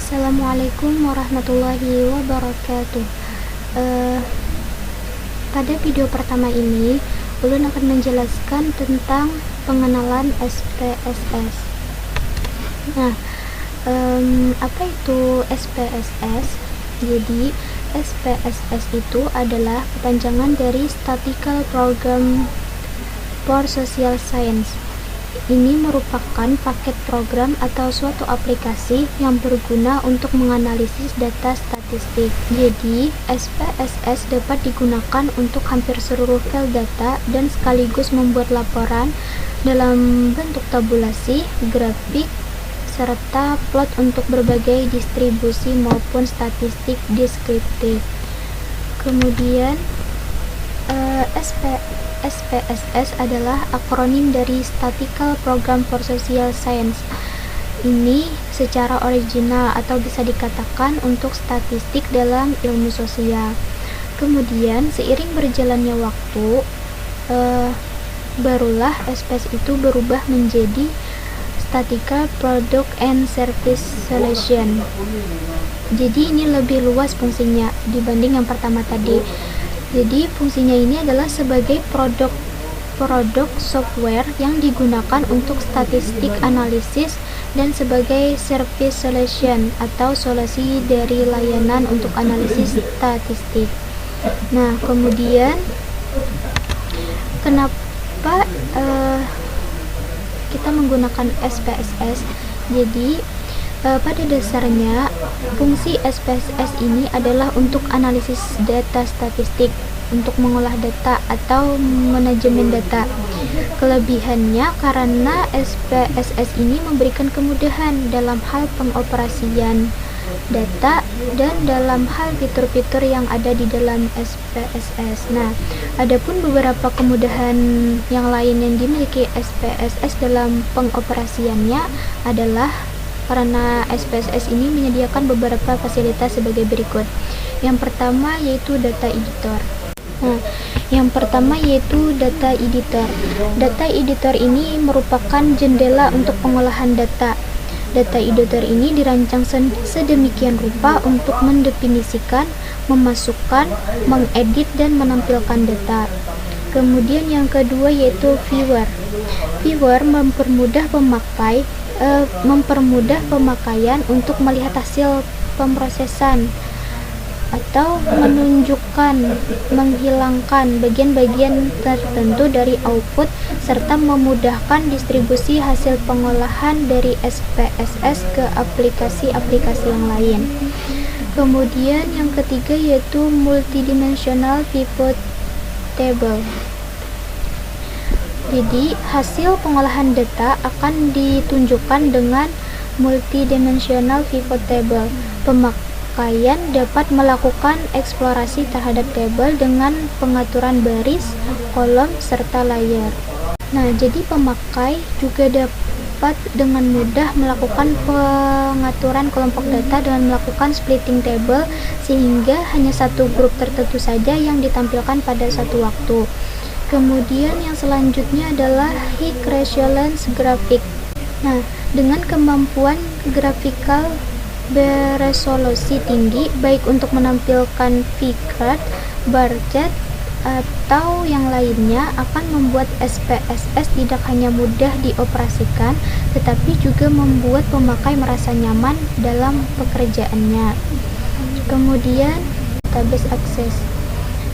Assalamualaikum warahmatullahi wabarakatuh. Eh, Pada video pertama ini, Ulun akan menjelaskan tentang pengenalan SPSS. Nah, apa itu SPSS? Jadi, SPSS itu adalah kepanjangan dari Statistical Program for Social Science. Ini merupakan paket program atau suatu aplikasi yang berguna untuk menganalisis data statistik. Jadi, SPSS dapat digunakan untuk hampir seluruh file data dan sekaligus membuat laporan dalam bentuk tabulasi, grafik, serta plot untuk berbagai distribusi maupun statistik deskriptif. Kemudian, SPSS adalah akronim dari Statistical Program for Social Science. Ini secara original atau bisa dikatakan untuk statistik dalam ilmu sosial. Kemudian seiring berjalannya waktu, barulah SPS itu berubah menjadi Statistical Product and Service Solution. Jadi ini lebih luas fungsinya dibanding yang pertama tadi. Jadi fungsinya ini adalah sebagai produk software yang digunakan untuk statistik analisis dan sebagai service solution atau solusi dari layanan untuk analisis statistik. Nah, kemudian kenapa kita menggunakan SPSS? Jadi pada dasarnya, fungsi SPSS ini adalah untuk analisis data statistik, untuk mengolah data atau manajemen data. Kelebihannya karena SPSS ini memberikan kemudahan dalam hal pengoperasian data dan dalam hal fitur-fitur yang ada di dalam SPSS. Nah, adapun beberapa kemudahan yang lain yang dimiliki SPSS dalam pengoperasiannya adalah karena SPSS ini menyediakan beberapa fasilitas sebagai berikut. Yang pertama yaitu data editor. Data editor ini merupakan jendela untuk pengolahan data. Data editor ini dirancang sedemikian rupa untuk mendefinisikan, memasukkan, mengedit, dan menampilkan data. Kemudian yang kedua yaitu viewer. Viewer mempermudah pemakaian untuk melihat hasil pemrosesan atau menghilangkan bagian-bagian tertentu dari output serta memudahkan distribusi hasil pengolahan dari SPSS ke aplikasi-aplikasi yang lain. Kemudian yang ketiga yaitu multidimensional pivot table. Jadi, hasil pengolahan data akan ditunjukkan dengan multidimensional pivot table. Pemakaian dapat melakukan eksplorasi terhadap tabel dengan pengaturan baris, kolom, serta layar. Nah, jadi pemakai juga dapat dengan mudah melakukan pengaturan kelompok data dengan melakukan splitting table sehingga hanya satu grup tertentu saja yang ditampilkan pada satu waktu. Kemudian yang selanjutnya adalah high resolution graphic. Nah, dengan kemampuan grafikal beresolusi tinggi, baik untuk menampilkan pie chart, bar chart, atau yang lainnya, akan membuat SPSS tidak hanya mudah dioperasikan, tetapi juga membuat pemakai merasa nyaman dalam pekerjaannya. Kemudian, database access.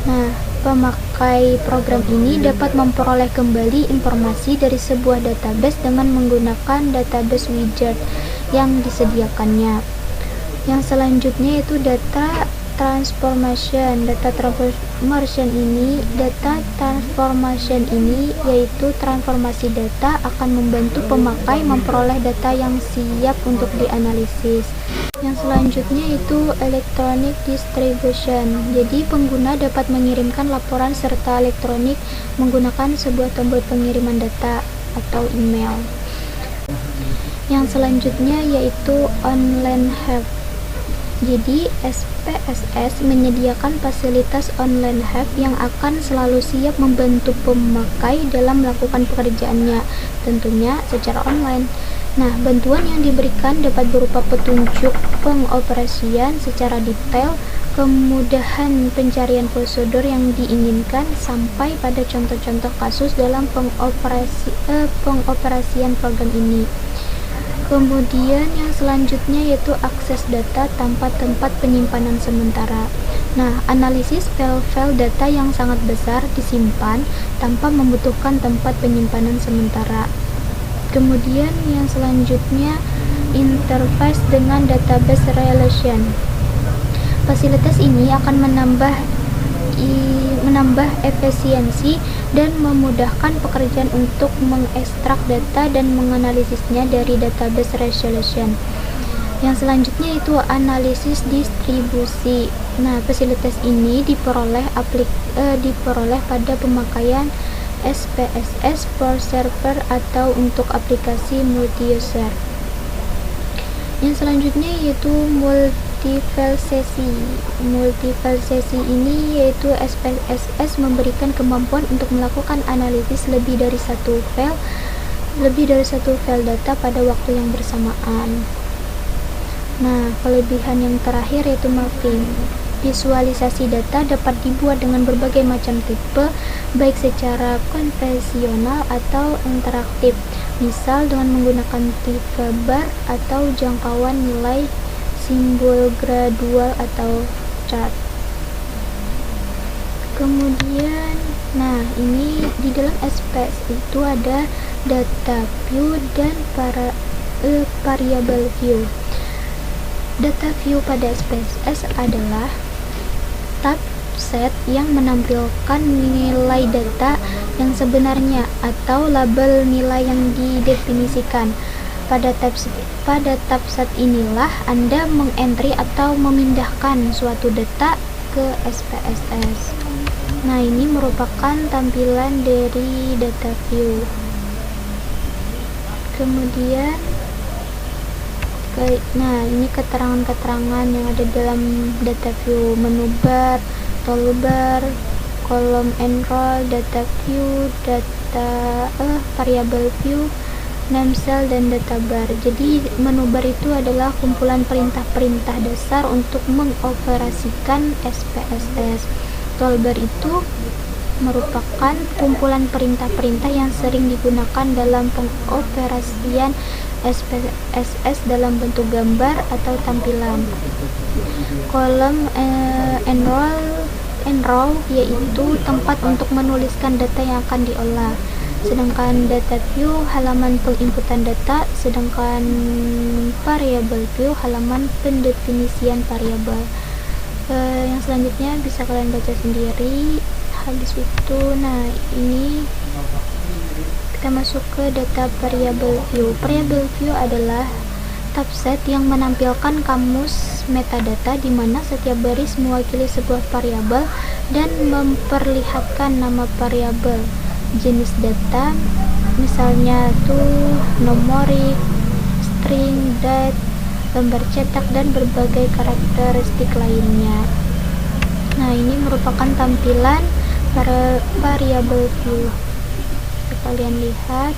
Nah, pemakai program ini dapat memperoleh kembali informasi dari sebuah database dengan menggunakan database widget yang disediakannya. Yang selanjutnya yaitu data transformation. Data transformation ini yaitu transformasi data akan membantu pemakai memperoleh data yang siap untuk dianalisis. Yang selanjutnya itu electronic distribution. Jadi pengguna dapat mengirimkan laporan serta elektronik menggunakan sebuah tombol pengiriman data atau email. Yang selanjutnya yaitu online help. Jadi SPSS menyediakan fasilitas online help yang akan selalu siap membantu pemakai dalam melakukan pekerjaannya, tentunya secara online. Nah, bantuan yang diberikan dapat berupa petunjuk pengoperasian secara detail, kemudahan pencarian prosedur yang diinginkan, sampai pada contoh-contoh kasus dalam pengoperasian program ini. Kemudian yang selanjutnya yaitu akses data tanpa tempat penyimpanan sementara. Nah, analisis file-file data yang sangat besar disimpan tanpa membutuhkan tempat penyimpanan sementara. Kemudian yang selanjutnya interface dengan database relation. Fasilitas ini akan menambah efisiensi dan memudahkan pekerjaan untuk mengekstrak data dan menganalisisnya dari database resolution. Yang selanjutnya itu analisis distribusi. Nah, fasilitas ini diperoleh pada pemakaian SPSS for server atau untuk aplikasi multi-user. Yang selanjutnya yaitu multi-file sesi. Multi-file sesi ini yaitu SPSS memberikan kemampuan untuk melakukan analisis lebih dari satu file data pada waktu yang bersamaan. Nah, kelebihan yang terakhir yaitu mapping. Visualisasi data dapat dibuat dengan berbagai macam tipe, baik secara konvensional atau interaktif, misal dengan menggunakan tipe bar atau jangkauan nilai, simbol gradual atau chart. Kemudian, nah ini di dalam SPS itu ada data view dan variable view. Data view pada SPSS adalah tab set yang menampilkan nilai data yang sebenarnya atau label nilai yang didefinisikan. Pada tab set inilah Anda mengentry atau memindahkan suatu data ke SPSS. Nah, ini merupakan tampilan dari data view. Kemudian nah, ini keterangan-keterangan yang ada dalam data view: menu bar, toolbar, kolom enroll, data view, variable view, name cell, dan data bar. Jadi menu bar itu adalah kumpulan perintah-perintah dasar untuk mengoperasikan SPSS. Toolbar itu merupakan kumpulan perintah-perintah yang sering digunakan dalam pengoperasian SPSS dalam bentuk gambar atau tampilan. Kolom enroll yaitu tempat untuk menuliskan data yang akan diolah, sedangkan data view halaman penginputan data, sedangkan variable view halaman pendefinisian variabel. Yang selanjutnya bisa kalian baca sendiri. Habis itu, nah ini kita masuk ke data variable view. Variable view adalah tab set yang menampilkan kamus metadata di mana setiap baris mewakili sebuah variabel dan memperlihatkan nama variabel, jenis data, misalnya tuh numerik, string, date, lembar cetak, dan berbagai karakteristik lainnya. Nah, ini merupakan tampilan variable view. Kalian lihat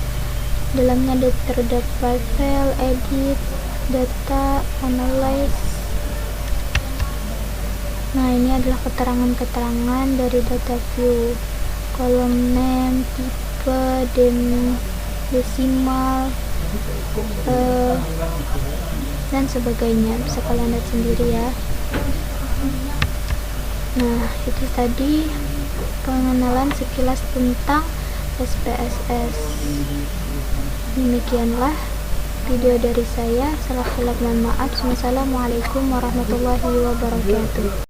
dalamnya ada terdapat file, edit, data, analyze. Nah, ini adalah keterangan-keterangan dari data view: kolom name, tipe, desimal, dan sebagainya. Bisa kalian lihat sendiri ya. Nah, itu tadi pengenalan sekilas tentang SPSS. Demikianlah video dari saya. Salah mohon maaf. Wassalamualaikum warahmatullahi wabarakatuh.